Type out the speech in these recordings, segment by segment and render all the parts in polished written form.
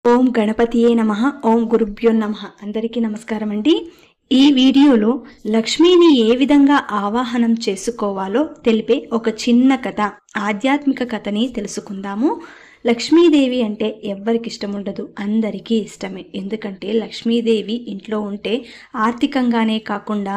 ఓం గణపతియే నమః. ఓం గురుభ్యో నమః. అందరికీ నమస్కారం అండి. ఈ వీడియోలో లక్ష్మిని ఏ విధంగా ఆవాహనం చేసుకోవాలో తెలిపే ఒక చిన్న కథ, ఆధ్యాత్మిక కథని తెలుసుకుందాము. లక్ష్మీదేవి అంటే ఎవ్వరికి ఇష్టం ఉండదు, అందరికీ ఇష్టమే. ఎందుకంటే లక్ష్మీదేవి ఇంట్లో ఉంటే ఆర్థికంగానే కాకుండా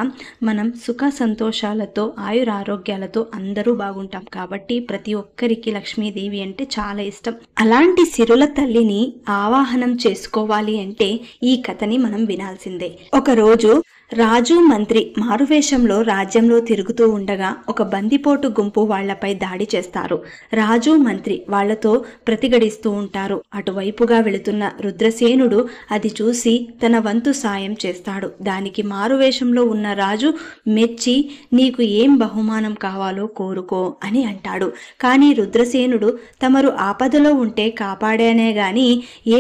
మనం సుఖ సంతోషాలతో ఆయురారోగ్యాలతో అందరూ బాగుంటాం. కాబట్టి ప్రతి ఒక్కరికి లక్ష్మీదేవి అంటే చాలా ఇష్టం. అలాంటి సిరుల తల్లిని ఆవాహనం చేసుకోవాలి అంటే ఈ కథని మనం వినాల్సిందే. ఒకరోజు రాజు మంత్రి మారువేషంలో రాజ్యంలో తిరుగుతూ ఉండగా ఒక బందిపోటు గుంపు వాళ్లపై దాడి చేస్తారు. రాజు మంత్రి వాళ్లతో ప్రతిఘటిస్తూ ఉంటారు. అటువైపుగా వెళుతున్న రుద్రసేనుడు అది చూసి తన వంతు సాయం చేస్తాడు. దానికి మారువేషంలో ఉన్న రాజు మెచ్చి నీకు ఏం బహుమానం కావాలో కోరుకో అని అంటాడు. కానీ రుద్రసేనుడు తమరు ఆపదలో ఉంటే కాపాడానే గాని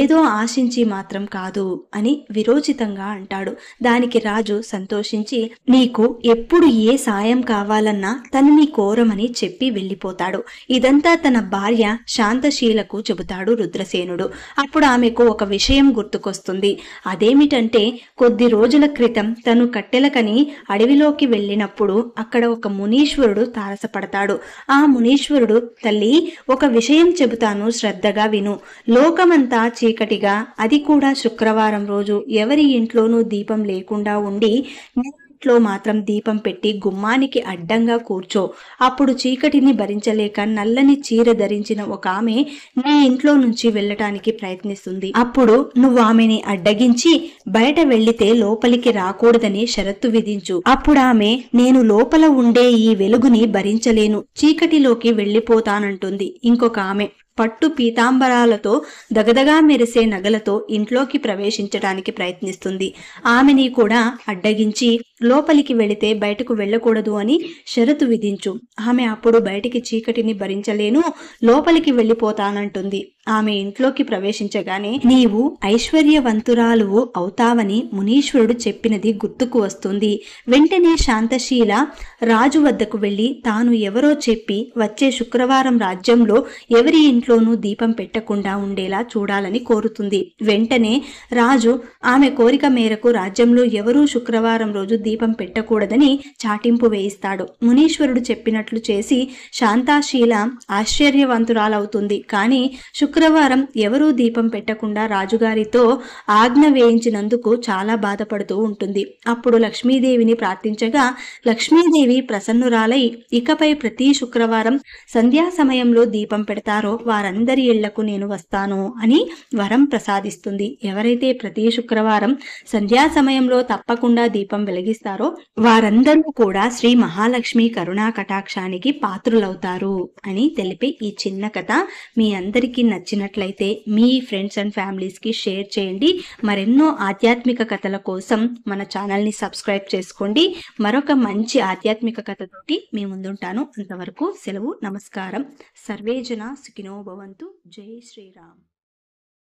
ఏదో ఆశించి మాత్రం కాదు అని విరోచితంగా అంటాడు. దానికి రాజు సంతోషించి నీకు ఎప్పుడు ఏ సాయం కావాలన్నా తనని కోరమని చెప్పి వెళ్ళిపోతాడు. ఇదంతా తన భార్య శాంతశీలకు చెబుతాడు రుద్రసేనుడు. అప్పుడు ఆమెకు ఒక విషయం గుర్తుకొస్తుంది. అదేమిటంటే కొద్ది రోజుల క్రితం తను కట్టెలకని అడవిలోకి వెళ్ళినప్పుడు అక్కడ ఒక మునీశ్వరుడు తారసపడతాడు. ఆ మునీశ్వరుడు తల్లి ఒక విషయం చెబుతాను, శ్రద్ధగా విను. లోకమంతా చీకటిగా, అది కూడా శుక్రవారం రోజు ఎవరి ఇంట్లోనూ దీపం లేకుండా ఉండి ఇంట్లో మాత్రం దీపం పెట్టి గుమ్మానికి అడ్డంగా కూర్చో. అప్పుడు చీకటిని భరించలేక నల్లని చీర ధరించిన ఒక ఆమె నీ ఇంట్లో నుంచి వెళ్ళటానికి ప్రయత్నిస్తుంది. అప్పుడు నువ్వు ఆమెని అడ్డగించి బయట వెళ్లితే లోపలికి రాకూడదని షరత్తు విధించు. అప్పుడు ఆమె నేను లోపల ఉండే ఈ వెలుగుని భరించలేను, చీకటిలోకి వెళ్ళిపోతానంటుంది. ఇంకొక ఆమె పట్టు పీతాంబరాలతో దగదగా మెరిసే నగలతో ఇంట్లోకి ప్రవేశించడానికి ప్రయత్నిస్తుంది. ఆమెని కూడా అడ్డగించి లోపలికి వెళితే బయటకు వెళ్ళకూడదు అని షరతు విధించు. ఆమె అప్పుడు బయటికి చీకటిని భరించలేను, లోపలికి వెళ్ళిపోతానంటుంది. ఆమె ఇంట్లోకి ప్రవేశించగానే నీవు ఐశ్వర్యవంతురాలు అవుతావని మునీశ్వరుడు చెప్పినది గుర్తుకు వస్తుంది. వెంటనే శాంతశీల రాజు వద్దకు వెళ్లి తాను ఎవరో చెప్పి వచ్చే శుక్రవారం రాజ్యంలో ఎవరి ఇంట్లోనూ దీపం పెట్టకుండా ఉండేలా చూడాలని కోరుతుంది. వెంటనే రాజు ఆమె కోరిక మేరకు రాజ్యంలో ఎవరూ శుక్రవారం రోజు దీపం పెట్టకూడదని చాటింపు వేయిస్తాడు. మునీశ్వరుడు చెప్పినట్లు చేసి శాంతాశీల ఆశ్చర్యవంతురాలవుతుంది. కానీ శుక్రవారం ఎవరూ దీపం పెట్టకుండా రాజుగారితో ఆజ్ఞ వేయించినందుకు చాలా బాధపడుతూ ఉంటుంది. అప్పుడు లక్ష్మీదేవిని ప్రార్థించగా లక్ష్మీదేవి ప్రసన్నురాలై ఇకపై ప్రతి శుక్రవారం సంధ్యా సమయంలో దీపం పెడతారో వారందరి ఇళ్లకు నేను వస్తాను అని వరం ప్రసాదిస్తుంది. ఎవరైతే ప్రతి శుక్రవారం సంధ్యా సమయంలో తప్పకుండా దీపం వెలిగిస్తారో వారందరూ కూడా శ్రీ మహాలక్ష్మి కరుణా కటాక్షానికి పాత్రులవుతారు అని తెలిపే ఈ చిన్న కథ మీ అందరికీ నచ్చినట్లయితే మీ ఫ్రెండ్స్ అండ్ ఫ్యామిలీస్ కి షేర్ చేయండి. మరెన్నో ఆధ్యాత్మిక కథల కోసం మన ఛానల్ ని సబ్స్క్రైబ్ చేసుకోండి. మరొక మంచి ఆధ్యాత్మిక కథతోటి మీ ముందుంటాను. అంతవరకు సెలవు. నమస్కారం. సర్వే జన సుఖినో భవంతు. జై శ్రీరామ్.